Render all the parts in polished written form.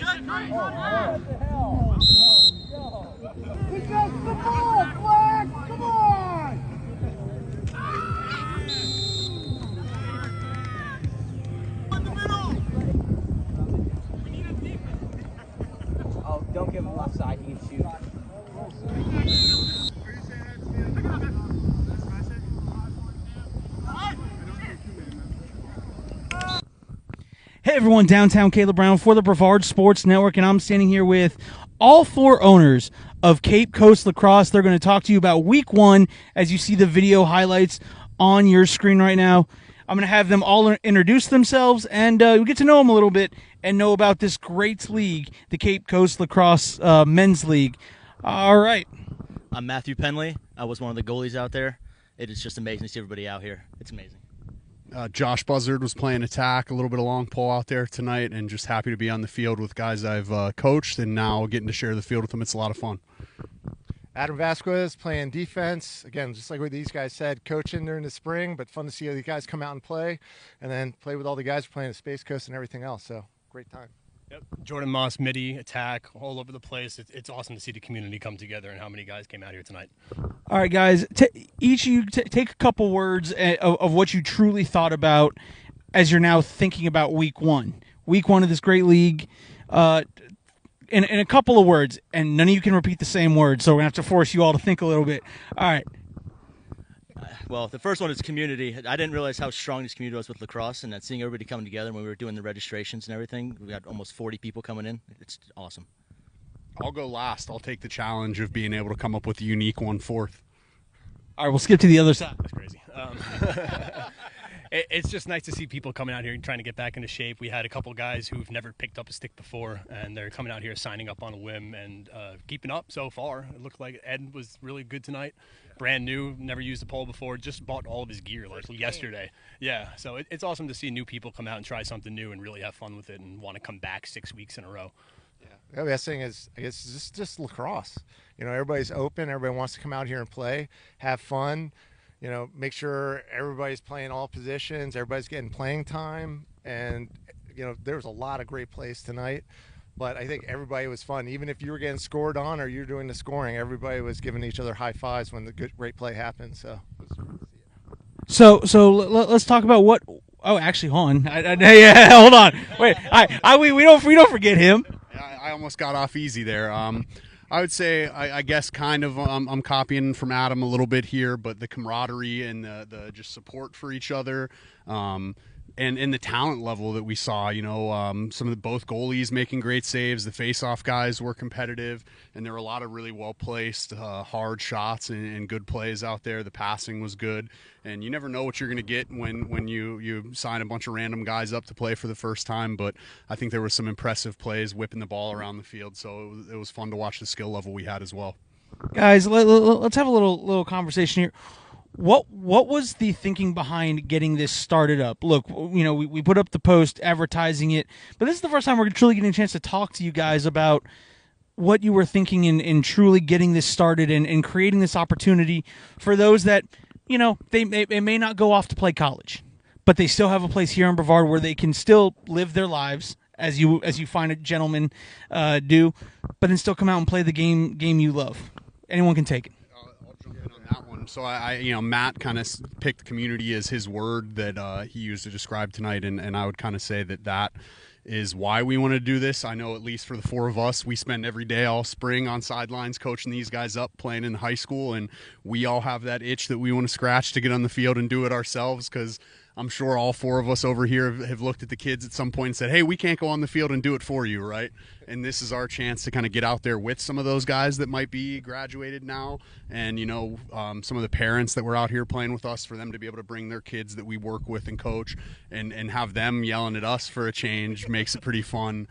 Oh, don't give him left side, he can shoot. Hey everyone, downtown Caleb Brown for the Brevard Sports Network, and I'm standing here with all four owners of Cape Coast Lacrosse. They're going to talk to you about week one as you see the video highlights on your screen right now. I'm going to have them all introduce themselves, and we'll get to know them a little bit and know about this great league, the Cape Coast Lacrosse Men's League. All right. I'm Matthew Penley. I was one of the goalies out there. It is just amazing to see everybody out here. It's amazing. Josh Buzzard was playing attack, a little bit of long pole out there tonight, and just happy to be on the field with guys I've coached and now getting to share the field with them. It's a lot of fun. Adam Vasquez playing defense. Again, just like what these guys said, coaching during the spring, but fun to see the guys come out and play with all the guys playing at Space Coast and everything else. So great time. Yep. Jorden Mas, midi, attack, all over the place. It's awesome to see the community come together and how many guys came out here tonight. All right, guys, each of you take a couple words of what you truly thought about as you're now thinking about week one. Week one of this great league. In a couple of words, and none of you can repeat the same words, so we're going to have to force you all to think a little bit. All right. Well, the first one is community. I didn't realize how strong this community was with lacrosse, and that seeing everybody coming together when we were doing the registrations and everything. We got almost 40 people coming in. It's awesome. I'll go last. I'll take the challenge of being able to come up with a unique 1/4. All right, we'll skip to the other side. That's crazy. It's just nice to see people coming out here and trying to get back into shape. We had a couple guys who've never picked up a stick before, and they're coming out here signing up on a whim and keeping up so far. It looked like Ed was really good tonight. Brand new, never used a pole before, just bought all of his gear like yesterday. Yeah, so it's awesome to see new people come out and try something new and really have fun with it and want to come back 6 weeks in a row. The best thing is, I guess, it's just lacrosse. You know, everybody's open. Everybody wants to come out here and play, have fun. You know, make sure everybody's playing all positions, everybody's getting playing time, and, you know, there was a lot of great plays tonight, but I think everybody was fun. Even if you were getting scored on or you were doing the scoring, everybody was giving each other high fives when the great play happened, so it was great to see it. So let's talk about what. Oh, actually, hold on. Yeah, hold on. Wait, we don't forget him. I almost got off easy there. I would say, I guess, kind of, I'm copying from Adam a little bit here, but the camaraderie and the just support for each other, and the talent level that we saw, you know, some of the both goalies making great saves, the face-off guys were competitive, and there were a lot of really well-placed, hard shots and good plays out there. The passing was good, and you never know what you're going to get when you sign a bunch of random guys up to play for the first time, but I think there were some impressive plays whipping the ball around the field, so it was fun to watch the skill level we had as well. Guys, let's have a little conversation here. What was the thinking behind getting this started up? Look, you know, we put up the post advertising it, but this is the first time we're truly getting a chance to talk to you guys about what you were thinking in truly getting this started and creating this opportunity for those that, you know, they may not go off to play college, but they still have a place here in Brevard where they can still live their lives as you find a gentleman do, but then still come out and play the game you love. Anyone can take it. I'll jump in on that one. So Matt kind of picked community as his word that he used to describe tonight, and I would kind of say that is why we want to do this. I know at least for the four of us, we spend every day all spring on sidelines coaching these guys up, playing in high school, and we all have that itch that we want to scratch to get on the field and do it ourselves, because I'm sure all four of us over here have looked at the kids at some point and said, hey, we can't go on the field and do it for you, right? And this is our chance to kind of get out there with some of those guys that might be graduated now, and, you know, some of the parents that were out here playing with us, for them to be able to bring their kids that we work with and coach and have them yelling at us for a change makes it pretty fun.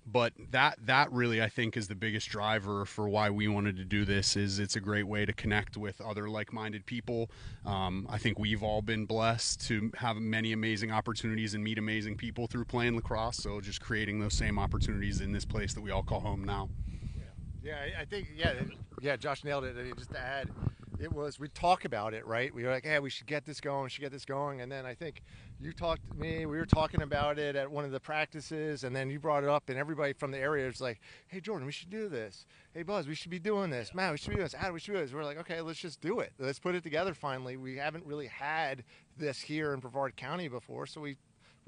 But that really, I think, is the biggest driver for why we wanted to do this. Is it's a great way to connect with other like-minded people. I think we've all been blessed to have many amazing opportunities and meet amazing people through playing lacrosse. So just creating those same opportunities in this place that we all call home now. Yeah, I think, Josh nailed it. I mean, just to add, It was. We'd talk about it, right? We were like, "Hey, we should get this going. We should get this going." And then I think you talked to me. We were talking about it at one of the practices, and then you brought it up, and everybody from the area was like, "Hey, Jorden, we should do this. Hey, Buzz, we should be doing this. Matt, we should be doing this. Adam, we should do this." We're like, "Okay, let's just do it. Let's put it together finally." We haven't really had this here in Brevard County before, so we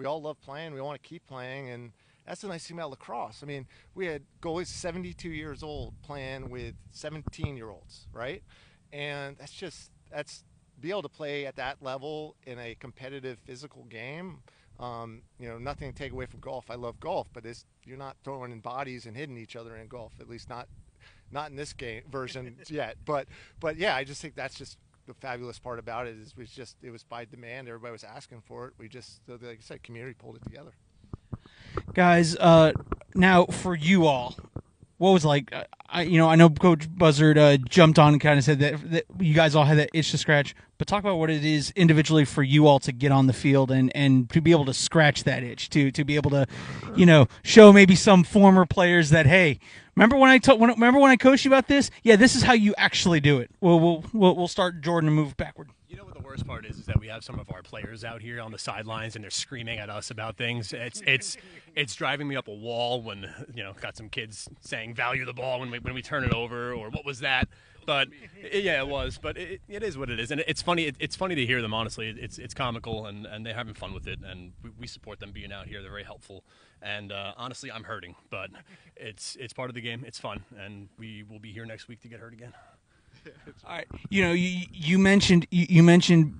all love playing. We want to keep playing, and that's the nice thing about lacrosse. I mean, we had goalies 72 years old playing with 17-year-olds, right? And that's be able to play at that level in a competitive physical game. Nothing to take away from golf. I love golf, but you're not throwing in bodies and hitting each other in golf, at least not in this game version yet. But yeah, I just think that's just the fabulous part about it is it was by demand. Everybody was asking for it. We just, like I said, community pulled it together. Guys, now for you all, what was like? I know Coach Buzzard jumped on and kind of said that you guys all had that itch to scratch. But talk about what it is individually for you all to get on the field and to be able to scratch that itch, to be able to, show maybe some former players that, hey, remember when I coached you about this? Yeah, this is how you actually do it. We'll start Jorden and move backward. You know what the worst part is that we have some of our players out here on the sidelines and they're screaming at us about things. It's driving me up a wall when got some kids saying value the ball when we turn it over, or what was that? But yeah, it was. But it is what it is, and it's funny. It's funny to hear them. Honestly, it's comical, and they're having fun with it, and we support them being out here. They're very helpful, and honestly, I'm hurting, but it's part of the game. It's fun, and we will be here next week to get hurt again. All right. You mentioned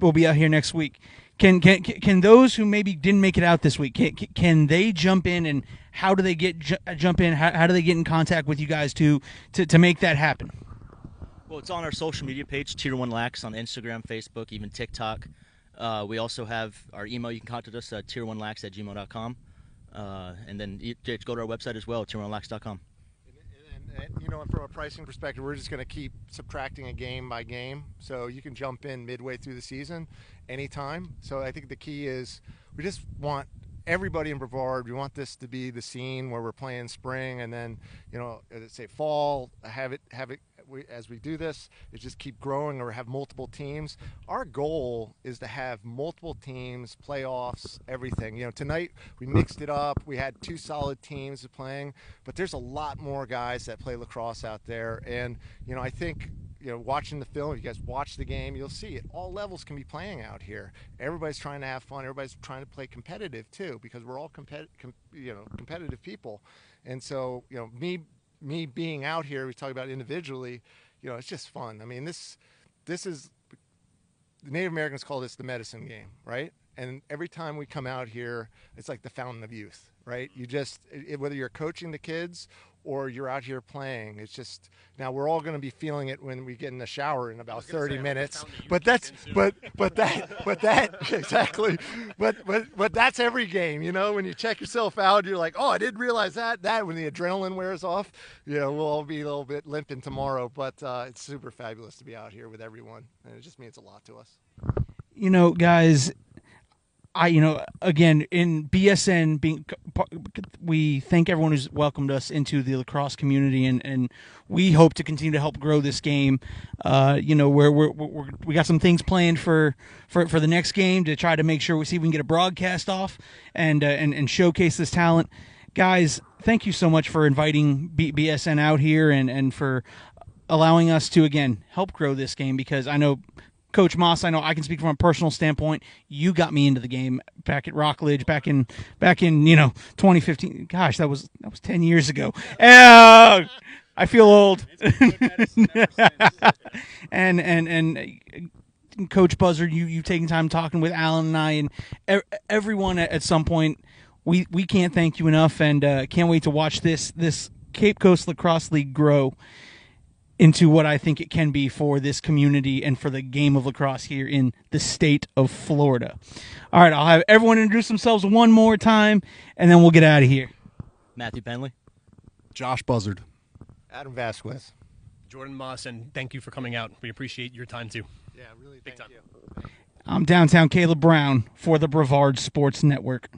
we'll be out here next week. Can those who maybe didn't make it out this week, can they jump in, and how do they jump in? How do they get in contact with you guys to make that happen? Well, it's on our social media page, Tier 1 Lax, on Instagram, Facebook, even TikTok. We also have our email. You can contact us at tier1lax@gmail.com. And then you go to our website as well, tier1lax.com. And from a pricing perspective, we're just going to keep subtracting a game by game. So you can jump in midway through the season anytime. So I think the key is we just want everybody in Brevard. We want this to be the scene where we're playing spring, and then, let's say fall, have it as we do this, is just keep growing or have multiple teams. Our goal is to have multiple teams, playoffs, everything. Tonight we mixed it up. We had 2 solid teams playing, but there's a lot more guys that play lacrosse out there. And, I think, watching the film, if you guys watch the game, you'll see it. All levels can be playing out here. Everybody's trying to have fun. Everybody's trying to play competitive too, because we're all competitive people. And so, me being out here, we talk about individually, it's just fun. I mean, this is, the Native Americans call this the medicine game, right? And every time we come out here, it's like the fountain of youth, right? Whether you're coaching the kids or you're out here playing, it's just, now we're all going to be feeling it when we get in the shower in about 30 minutes. But that's exactly. But that's every game, when you check yourself out, you're like, oh, I didn't realize that when the adrenaline wears off, we'll all be a little bit limping tomorrow. But it's super fabulous to be out here with everyone, and it just means a lot to us. Guys, again, in BSN, we thank everyone who's welcomed us into the lacrosse community, and we hope to continue to help grow this game. We got some things planned for the next game to try to make sure we see if we can get a broadcast off and showcase this talent. Guys, thank you so much for inviting BSN out here and for allowing us to, again, help grow this game, because I know Coach Mas, I know I can speak from a personal standpoint. You got me into the game back at Rockledge, back in 2015. Gosh, that was 10 years ago. I feel old. and Coach Buzzard, you've taken time talking with Alan and I and everyone at some point. We can't thank you enough, and can't wait to watch this Cape Coast Lacrosse League grow into what I think it can be for this community and for the game of lacrosse here in the state of Florida. All right, I'll have everyone introduce themselves one more time, and then we'll get out of here. Matthew Penley. Josh Buzzard. Adam Vasquez. Jorden Mas, and thank you for coming out. We appreciate your time too. Yeah, really, Big thank time. you. I'm downtown Caleb Brown for the Brevard Sports Network.